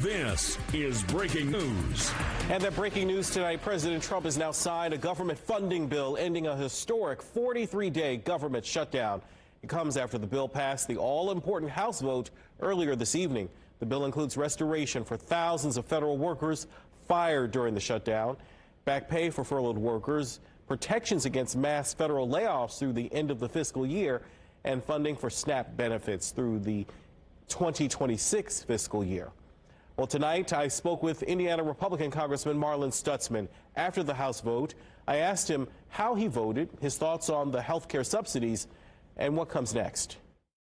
This is breaking news. And that breaking news tonight, President Trump has now signed a government funding bill ending a historic 43-day government shutdown. It comes after the bill passed the all-important House vote earlier this evening. The bill includes restoration for thousands of federal workers fired during the shutdown, back pay for furloughed workers, protections against mass federal layoffs through the end of the fiscal year, and funding for SNAP benefits through the 2026 fiscal year. Well, tonight I spoke with Indiana Republican Congressman Marlin Stutzman after the House vote. I asked him how he voted, his thoughts on the health care subsidies, and what comes next.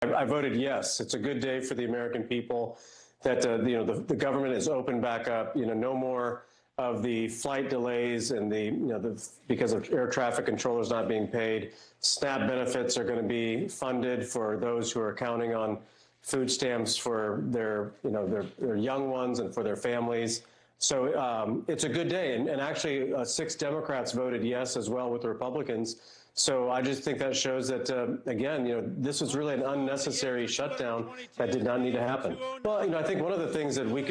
I voted yes. It's a good day for the American people that the government is open back up. No more of the flight delays and because of air traffic controllers not being paid. SNAP benefits are going to be funded for those who are counting on food stamps for their young ones and for their families. So it's a good day. And actually, 6 Democrats voted yes as well with the Republicans. So I just think that shows that, again, this was really an unnecessary shutdown that did not need to happen. Well, I think one of the things that we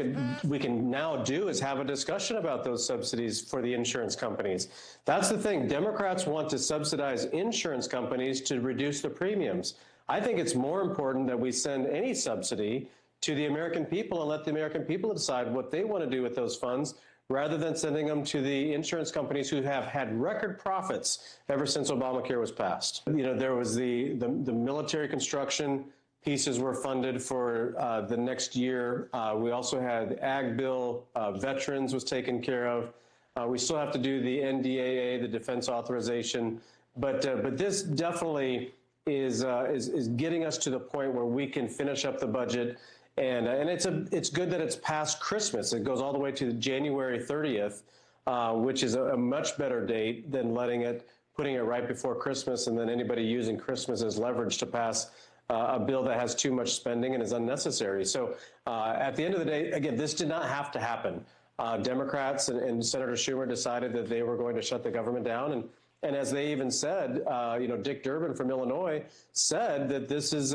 can now do is have a discussion about those subsidies for the insurance companies. That's the thing. Democrats want to subsidize insurance companies to reduce the premiums. I think it's more important that we send any subsidy to the American people and let the American people decide what they want to do with those funds, rather than sending them to the insurance companies who have had record profits ever since Obamacare was passed. There was the military construction pieces were funded for the next year. We also had Ag Bill, veterans was taken care of. We still have to do the NDAA, the defense authorization, but this definitely is getting us to the point where we can finish up the budget. And it's good that it's past Christmas. It goes all the way to January 30th, which is a much better date than putting it right before Christmas and then anybody using Christmas as leverage to pass a bill that has too much spending and is unnecessary. So at the end of the day, again, this did not have to happen. Democrats and Senator Schumer decided that they were going to shut the government down. And as they even said, Dick Durbin from Illinois said that this is,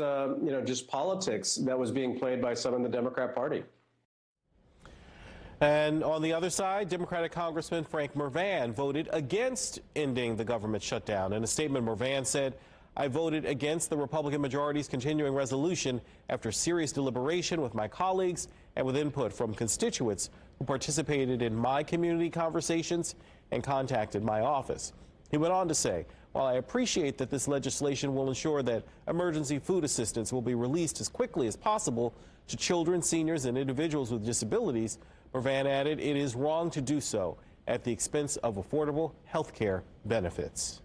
just politics that was being played by some in the Democrat Party. And on the other side, Democratic Congressman Frank Mervan voted against ending the government shutdown. In a statement, Mervan said, "I voted against the Republican majority's continuing resolution after serious deliberation with my colleagues and with input from constituents who participated in my community conversations and contacted my office." He went on to say, "While I appreciate that this legislation will ensure that emergency food assistance will be released as quickly as possible to children, seniors, and individuals with disabilities," Mervan added, "it is wrong to do so at the expense of affordable health care benefits."